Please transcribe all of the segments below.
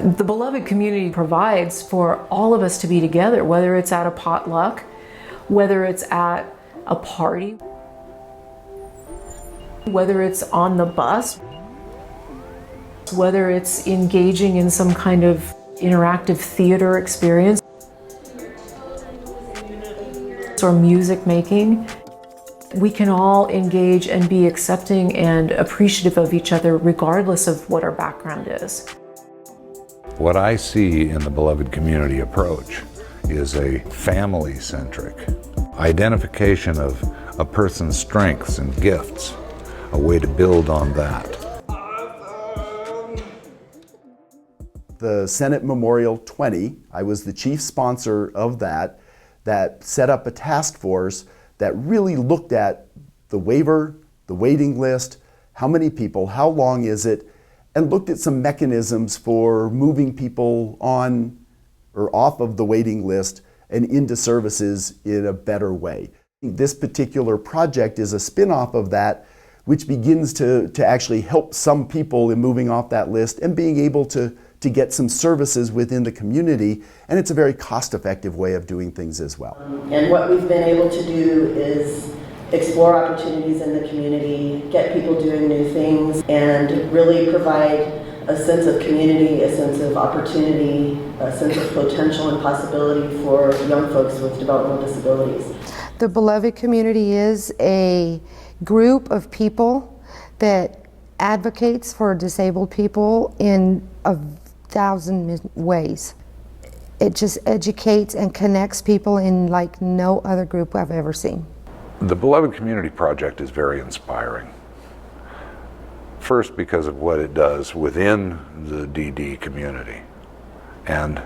The beloved community provides for all of us to be together, whether it's at a potluck, whether it's at a party, whether it's on the bus, whether it's engaging in some kind of interactive theater experience or music making. We can all engage and be accepting and appreciative of each other regardless of what our background is. What I see in the beloved community approach is a family-centric identification of a person's strengths and gifts, a way to build on that. The Senate Memorial 20, I was the chief sponsor of that set up a task force that really looked at the waiver, the waiting list, how many people, how long is it, and looked at some mechanisms for moving people on or off of the waiting list and into services in a better way. This particular project is a spin-off of that, which begins to actually help some people in moving off that list and being able to get some services within the community, and it's a very cost-effective way of doing things as well. And what we've been able to do is explore opportunities in the community, get people doing new things, and really provide a sense of community, a sense of opportunity, a sense of potential and possibility for young folks with developmental disabilities. The beloved community is a group of people that advocates for disabled people in a thousand ways. It just educates and connects people in like no other group I've ever seen. The Beloved Community Project is very inspiring. First, because of what it does within the DD community, and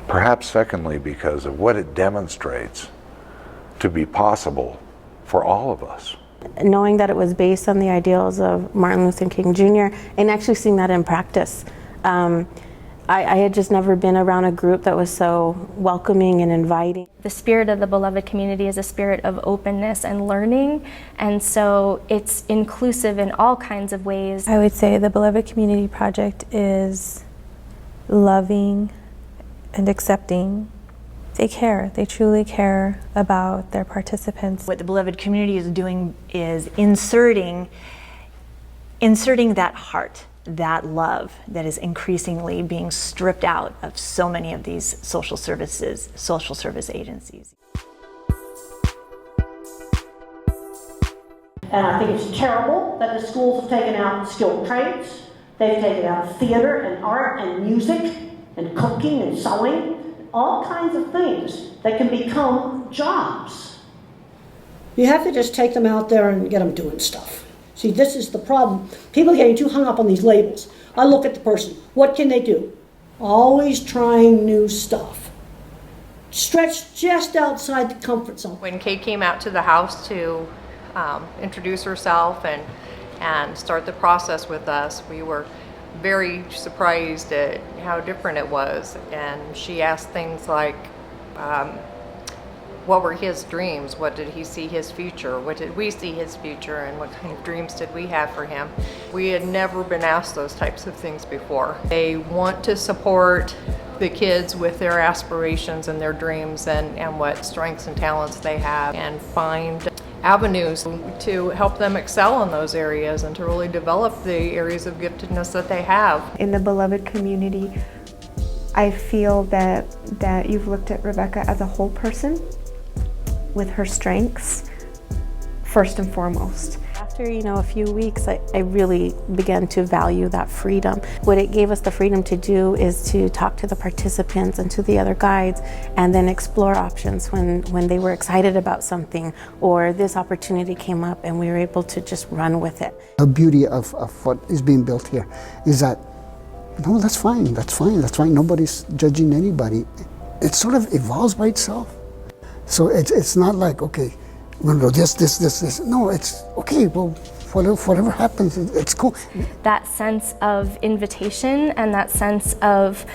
perhaps secondly, because of what it demonstrates to be possible for all of us. Knowing that it was based on the ideals of Martin Luther King Jr. and actually seeing that in practice. I had just never been around a group that was so welcoming and inviting. The spirit of the beloved community is a spirit of openness and learning, and so it's inclusive in all kinds of ways. I would say the Beloved Community Project is loving and accepting. They care, they truly care about their participants. What the Beloved Community is doing is inserting that heart, that love that is increasingly being stripped out of so many of these social service agencies. And I think it's terrible that the schools have taken out skilled trades. They've taken out theater and art and music and cooking and sewing, all kinds of things that can become jobs. You have to just take them out there and get them doing stuff. See, this is the problem. People are getting too hung up on these labels. I look at the person. What can they do? Always trying new stuff. Stretch just outside the comfort zone. When Kate came out to the house to introduce herself and start the process with us, we were very surprised at how different it was. And she asked things like, what were his dreams? What did he see his future? What did we see his future? And what kind of dreams did we have for him? We had never been asked those types of things before. They want to support the kids with their aspirations and their dreams and what strengths and talents they have, and find avenues to help them excel in those areas and to really develop the areas of giftedness that they have. In the beloved community, I feel that you've looked at Rebecca as a whole person with her strengths first and foremost. After a few weeks, I really began to value that freedom. What it gave us the freedom to do is to talk to the participants and to the other guides, and then explore options when they were excited about something or this opportunity came up, and we were able to just run with it. The beauty of what is being built here is that, no, that's fine, nobody's judging anybody. It sort of evolves by itself. So it's not like, okay, we're gonna go this. No, it's okay, well, whatever happens, it's cool. That sense of invitation and that sense of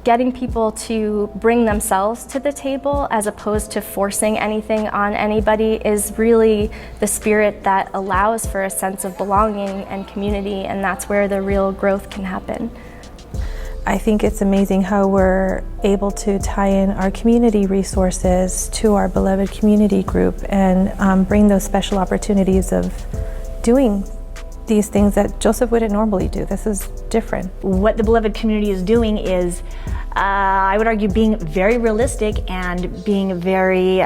getting people to bring themselves to the table as opposed to forcing anything on anybody is really the spirit that allows for a sense of belonging and community, and that's where the real growth can happen. I think it's amazing how we're able to tie in our community resources to our beloved community group and bring those special opportunities of doing these things that Joseph wouldn't normally do. This is different. What the beloved community is doing is, I would argue, being very realistic and being very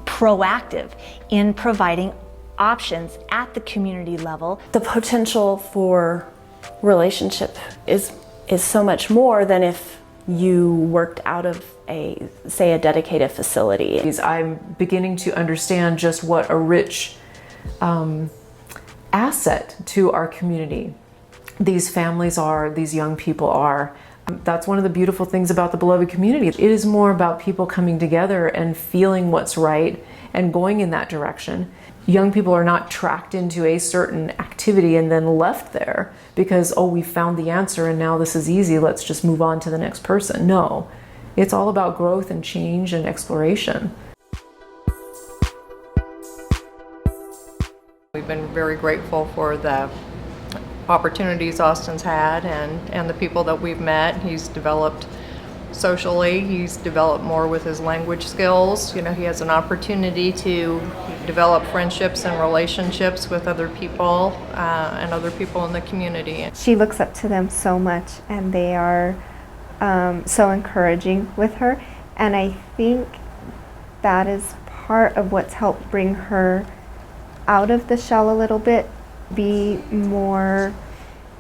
proactive in providing options at the community level. The potential for relationship is so much more than if you worked out of a dedicated facility. I'm beginning to understand just what a rich asset to our community these families are, these young people are. That's one of the beautiful things about the beloved community. It is more about people coming together and feeling what's right and going in that direction. Young people are not tracked into a certain activity and then left there because, oh, we found the answer and now this is easy, let's just move on to the next person. No, it's all about growth and change and exploration. We've been very grateful for the opportunities Austin's had and the people that we've met. He's developed socially, he's developed more with his language skills. You know, he has an opportunity to develop friendships and relationships with other people and other people in the community. She looks up to them so much, and they are so encouraging with her, and I think that is part of what's helped bring her out of the shell a little bit, be more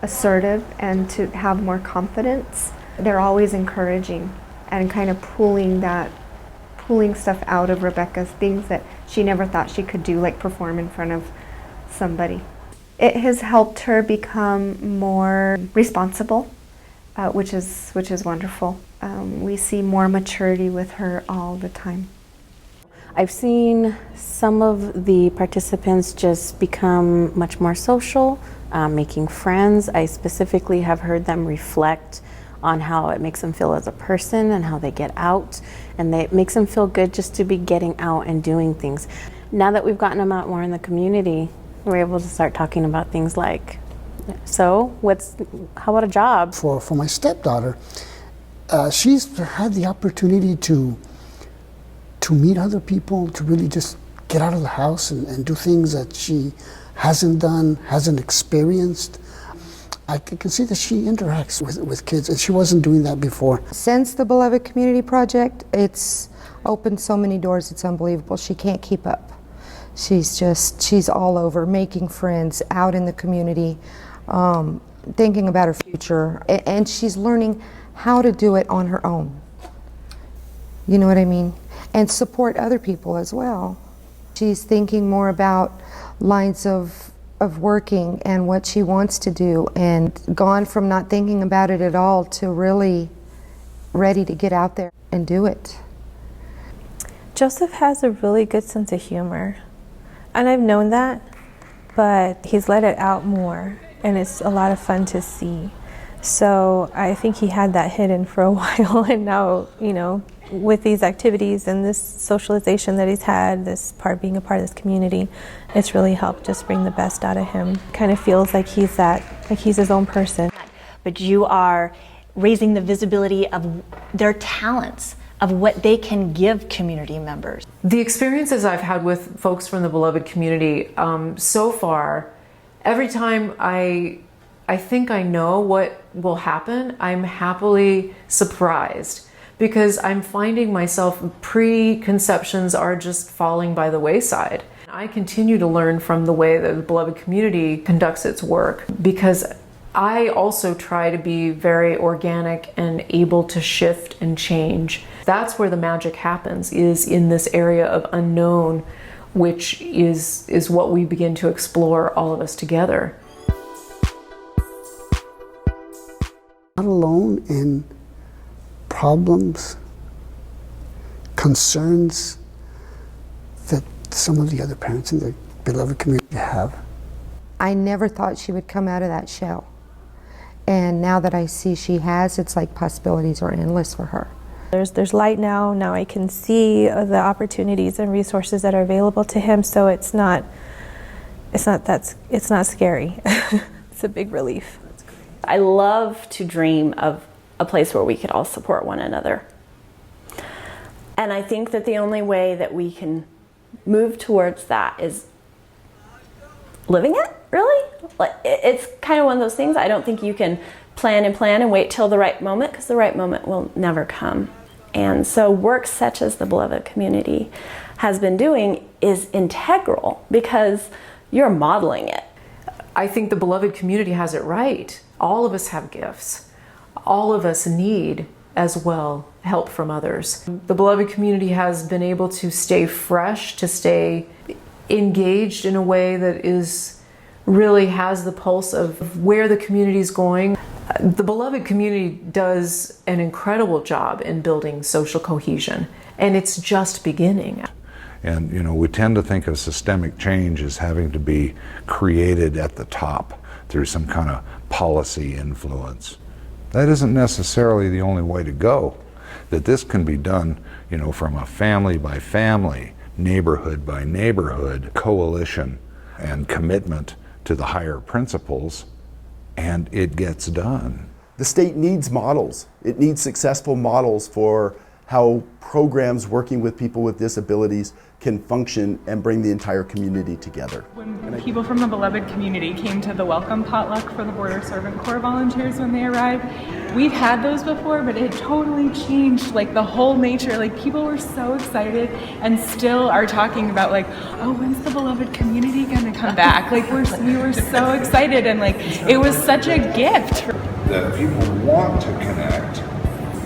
assertive and to have more confidence. They're always encouraging and kind of pulling stuff out of Rebecca, things that she never thought she could do, like perform in front of somebody. It has helped her become more responsible, which is wonderful. We see more maturity with her all the time. I've seen some of the participants just become much more social, making friends. I specifically have heard them reflect on how it makes them feel as a person and how they get out, and it makes them feel good just to be getting out and doing things. Now that we've gotten them out more in the community, we're able to start talking about things like, so how about a job? For my stepdaughter, she's had the opportunity to meet other people, to really just get out of the house and do things that she hasn't done, hasn't experienced. I can see that she interacts with kids, and she wasn't doing that before. Since the Beloved Community Project, it's opened so many doors, it's unbelievable. She can't keep up. She's all over, making friends, out in the community, thinking about her future, and she's learning how to do it on her own. You know what I mean? And support other people as well. She's thinking more about lines of working and what she wants to do, and gone from not thinking about it at all to really ready to get out there and do it. Joseph has a really good sense of humor, and I've known that, but he's let it out more, and it's a lot of fun to see. So I think he had that hidden for a while, and now, you know, with these activities and this socialization that he's had, being a part of this community, it's really helped just bring the best out of him. Kind of feels like he's his own person. But you are raising the visibility of their talents, of what they can give community members. The experiences I've had with folks from the beloved community so far, every time I think I know what will happen, I'm happily surprised, because I'm finding myself, preconceptions are just falling by the wayside. I continue to learn from the way that the beloved community conducts its work, because I also try to be very organic and able to shift and change. That's where the magic happens, is in this area of unknown, which is what we begin to explore, all of us together. Not alone in problems, concerns that some of the other parents in the beloved community have. I never thought she would come out of that shell. And now that I see she has, it's like possibilities are endless for her. There's light now. Now I can see the opportunities and resources that are available to him, so it's not scary. It's a big relief. I love to dream of a place where we could all support one another. And I think that the only way that we can move towards that is living it, really. Like, it's kind of one of those things. I don't think you can plan and wait till the right moment, because the right moment will never come. And so work such as the Beloved Community has been doing is integral, because you're modeling it. I think the Beloved Community has it right. All of us have gifts. All of us need, as well, help from others. The Beloved Community has been able to stay fresh, to stay engaged in a way that really has the pulse of where the community is going. The Beloved Community does an incredible job in building social cohesion, and it's just beginning. And we tend to think of systemic change as having to be created at the top through some kind of policy influence. That isn't necessarily the only way to go. That this can be done, from a family by family, neighborhood by neighborhood, coalition and commitment to the higher principles, and it gets done. The state needs models. It needs successful models for how programs working with people with disabilities can function and bring the entire community together. When people from the Beloved Community came to the welcome potluck for the Border Servant Corps volunteers when they arrived, we've had those before, but it totally changed the whole nature. People were so excited and still are talking about oh, when's the Beloved Community gonna come back? We were so excited, and it was such a gift. That people want to connect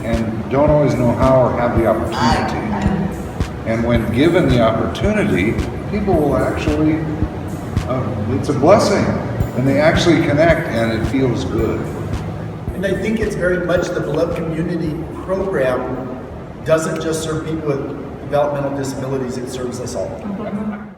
and don't always know how or have the opportunity. And when given the opportunity, people will actually, it's a blessing, and they actually connect, and it feels good. And I think it's very much the Beloved Community program doesn't just serve people with developmental disabilities, it serves us all.